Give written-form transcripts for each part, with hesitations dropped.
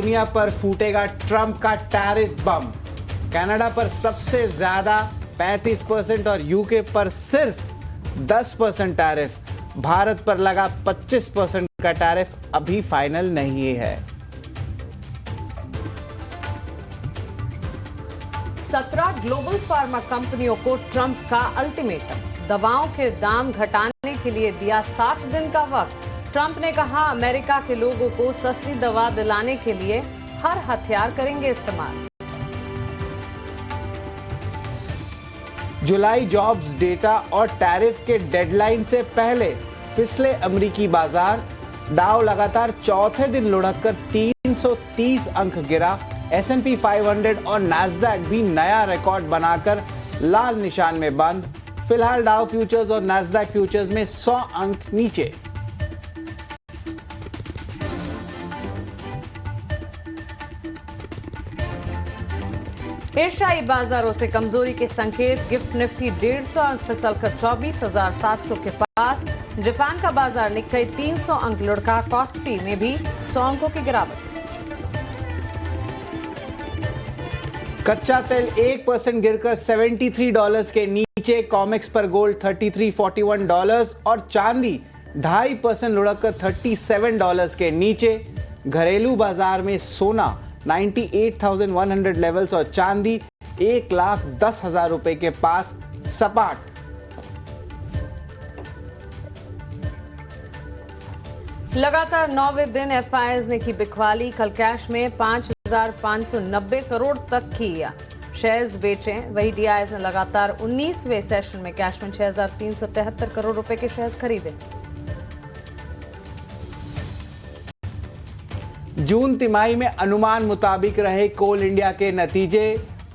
दुनिया पर फूटेगा ट्रंप का टैरिफ बम। कनाडा पर सबसे ज्यादा 35% और यूके पर सिर्फ 10% टैरिफ। भारत पर लगा 25% का टैरिफ अभी फाइनल नहीं है। 17 ग्लोबल फार्मा कंपनियों को ट्रंप का अल्टीमेटम। दवाओं के दाम घटाने के लिए दिया 60 दिन का वक्त। ट्रंप ने कहा अमेरिका के लोगों को सस्ती दवा दिलाने के लिए हर हथियार करेंगे इस्तेमाल। जुलाई जॉब्स डेटा और टैरिफ के डेडलाइन से पहले फिसले अमेरिकी बाजार। डाउ लगातार चौथे दिन लुढ़ककर 330 अंक गिरा। S&P 500 और नैस्डैक भी नया रिकॉर्ड बनाकर लाल निशान में बंद। फिलहाल डाउ फ्यूचर्स और नैस्डैक फ्यूचर्स में 100 अंक नीचे। एशियाई बाजारों से कमजोरी के संकेत। गिफ्ट निफ्टी 150 अंक फिसलकर 24,700 के पास। जापान का बाजार निक्केई 300 अंक लुढ़का। कॉस्पी में भी 100 अंकों की गिरावट। कच्चा तेल 1% गिरकर $73 के नीचे। कॉमेक्स पर गोल्ड $33.41 और चांदी 2.5% लुढ़ककर $37 के नीचे। घरेलू बाजार में सोना 98,100 लेवल्स और चांदी 1,10,000 रुपए के पास सपाट। लगातार 9वें दिन FIIs ने की बिकवाली। कल कैश में 5,590 करोड़ तक की शेयर्स बेचे। वही DIs ने लगातार 19वें सेशन में कैश में 6,373 करोड़ रुपए के शेयर्स खरीदे। जून तिमाही में अनुमान मुताबिक रहे कोल इंडिया के नतीजे।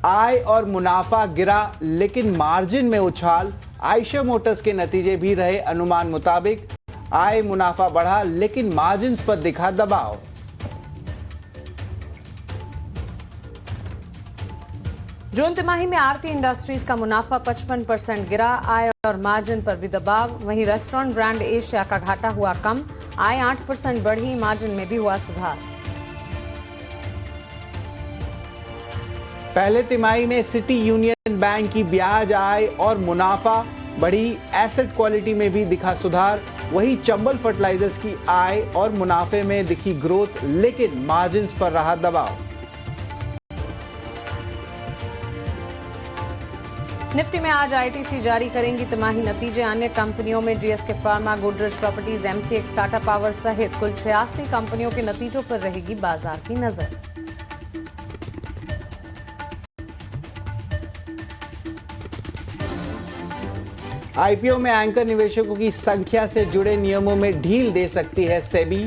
आय और मुनाफा गिरा लेकिन मार्जिन में उछाल। आयशर मोटर्स के नतीजे भी रहे अनुमान मुताबिक। आय मुनाफा बढ़ा लेकिन मार्जिन्स पर दिखा दबाव। जून तिमाही में आरती इंडस्ट्रीज का मुनाफा 55% गिरा। आय और मार्जिन पर भी दबाव। वहीं रेस्टोरेंट ब्रांड एशिया का घाटा हुआ कम। आय 8% बढ़ी। मार्जिन में भी हुआ सुधार। पहले तिमाही में सिटी यूनियन बैंक की ब्याज आय और मुनाफा बढ़ी। एसेट क्वालिटी में भी दिखा सुधार। वही चंबल फर्टिलाइजर्स की आय और मुनाफे में दिखी ग्रोथ लेकिन मार्जिन्स पर रहा दबाव। निफ्टी में आज ITC जारी करेंगी तिमाही नतीजे। अन्य कंपनियों में GSK pharma, Godrej properties, MCX, Tata power सहित कुल 86 कंपनियों के नतीजों पर रहेगी बाजार की नजर। IPO में एंकर निवेशकों की संख्या से जुड़े नियमों में ढील दे सकती है सेबी।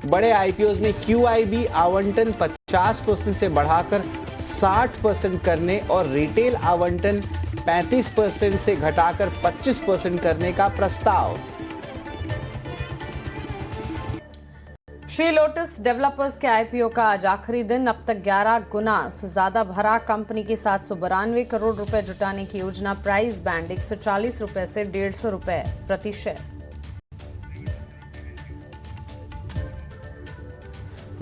बड़े IPOs में QIB आवंटन 50% से बढ़ाकर 60% करने और रिटेल आवंटन 35% से घटाकर 25% करने का प्रस्ताव। श्री लोटस डेवलपर्स के IPO का आज आखिरी दिन। अब तक 11 गुना से ज्यादा भरा। कंपनी की 792 करोड़ रुपए जुटाने की योजना। प्राइस बैंड 140 रुपए से 150 रुपए प्रति शेयर।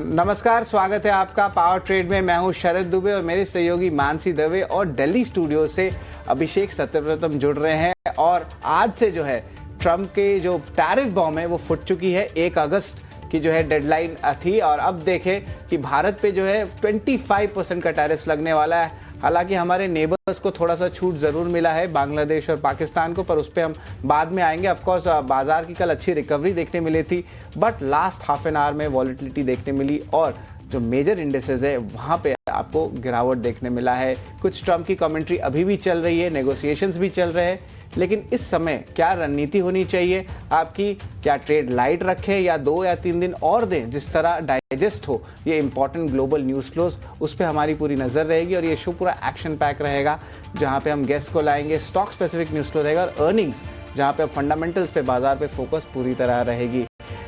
नमस्कार, स्वागत है आपका पावर ट्रेड में। मैं हूं शरद दुबे और मेरे सहयोगी मानसी दवे और दिल्ली स्टूडियो से अभिषेक सत्यव्रतम जुड़ रहे हैं। और आज से जो है ट्रंप के जो टैरिफ बॉम्ब है वो फुट चुकी है। 1 अगस्त की जो है डेडलाइन थी और अब देखें कि भारत पे जो है 25% का टैरिफ लगने वाला है। हालांकि हमारे नेबर्स को थोड़ा सा छूट जरूर मिला है, बांग्लादेश और पाकिस्तान को, पर उस पर हम बाद में आएंगे। ऑफकोर्स बाजार की कल अच्छी रिकवरी देखने मिली थी but last half an hour में वॉलेटिलिटी देखने मिली और जो मेजर इंडेसेस है वहाँ पे आपको गिरावट देखने मिला है। कुछ ट्रंप की कमेंट्री अभी भी चल रही है, नेगोशिएशंस भी चल रहे हैं, लेकिन इस समय क्या रणनीति होनी चाहिए आपकी? क्या ट्रेड लाइट रखें या 2 या 3 दिन और दें जिस तरह डाइजेस्ट हो ये इंपॉर्टेंट ग्लोबल न्यूज़ फ्लोज? उस पर हमारी पूरी नज़र रहेगी और ये शो पूरा एक्शन पैक रहेगा जहाँ पे हम गेस्ट को लाएंगे, स्टॉक स्पेसिफिक न्यूज़ फ्लो रहेगा और अर्निंग्स जहाँ पे फंडामेंटल्स पे बाजार पे फोकस पूरी तरह रहेगी।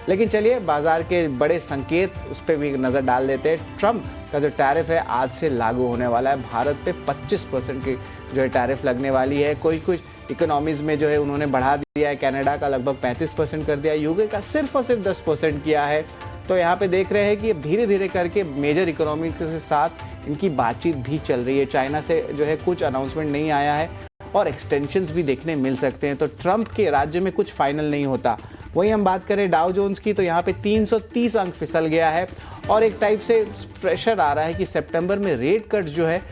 लेकिन चलिए बाजार के बड़े संकेत उस पर भी नज़र डाल देते हैं। ट्रंप का जो टैरिफ है आज से लागू होने वाला है। भारत पे 25% की जो है टैरिफ लगने वाली है। कुछ इकोनॉमीज में जो है उन्होंने बढ़ा दिया है। कनाडा का लगभग 35% कर दिया, यूके का सिर्फ और सिर्फ 10% किया है। तो यहाँ पे देख रहे हैं कि धीरे धीरे करके मेजर इकोनॉमी के साथ इनकी बातचीत भी चल रही है। चाइना से जो है कुछ अनाउंसमेंट नहीं आया है और एक्सटेंशंस भी देखने मिल सकते हैं। तो ट्रंप के राज्य में कुछ फाइनल नहीं होता। वहीं हम बात करें डाउ जोन्स की, तो यहाँ पे 330 अंक फिसल गया है और एक टाइप से प्रेशर आ रहा है कि सितंबर में रेट कट जो है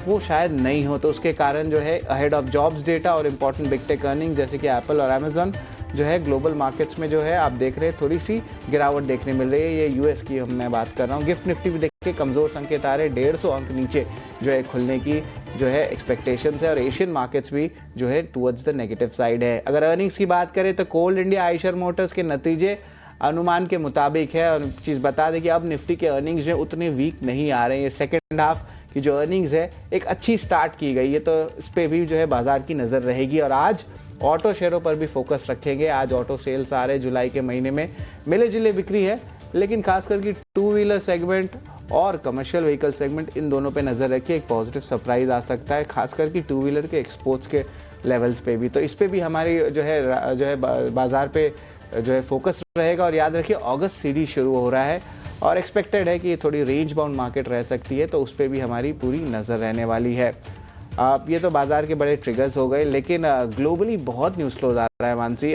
वो शायद नहीं हो। तो उसके कारण जो है अहेड ऑफ जॉब्स डेटा और इंपॉर्टेंट बिग टेक अर्निंग जैसे कि एप्पल और अमेजन जो है ग्लोबल मार्केट्स में जो है आप देख रहे हैं थोड़ी सी गिरावट देखने मिल रही है। ये यूएस की मैं बात कर रहा हूँ। गिफ्ट निफ्टी भी देख के कमज़ोर संकेत आ रहे हैं, 150 अंक नीचे जो है खुलने की जो है एक्सपेक्टेशंस है और एशियन मार्केट्स भी जो है टुवर्ड्स द नेगेटिव साइड है। अगर अर्निंग्स की बात करें तो कोल इंडिया, आइशर मोटर्स के नतीजे अनुमान के मुताबिक है। और चीज़ बता दें कि अब निफ्टी के अर्निंग्स जो है उतने वीक नहीं आ रहे हैं। सेकेंड हाफ की जो अर्निंग्स है एक अच्छी स्टार्ट की गई है, तो इस पर भी जो है बाजार की नज़र रहेगी। और आज ऑटो शेयरों पर भी फोकस रखेंगे। आज ऑटो सेल्स आ रहे हैं जुलाई के महीने में, मिले जुले बिक्री है, लेकिन खास करके टू व्हीलर सेगमेंट और कमर्शियल व्हीकल सेगमेंट इन दोनों पे नज़र रखिए। एक पॉजिटिव सरप्राइज आ सकता है, खास करके टू व्हीलर के एक्सपोर्ट्स के लेवल्स पे भी। तो इस पे भी हमारी जो है बाजार पे जो है फोकस रहेगा। और याद रखिए अगस्त सीरीज शुरू हो रहा है और एक्सपेक्टेड है कि ये थोड़ी रेंज बाउंड मार्केट रह सकती है, तो उस पर भी हमारी पूरी नज़र रहने वाली है। ये तो बाजार के बड़े ट्रिगर्स हो गए, लेकिन ग्लोबली बहुत न्यूज़ फ्लोज आ रहा है मानसी।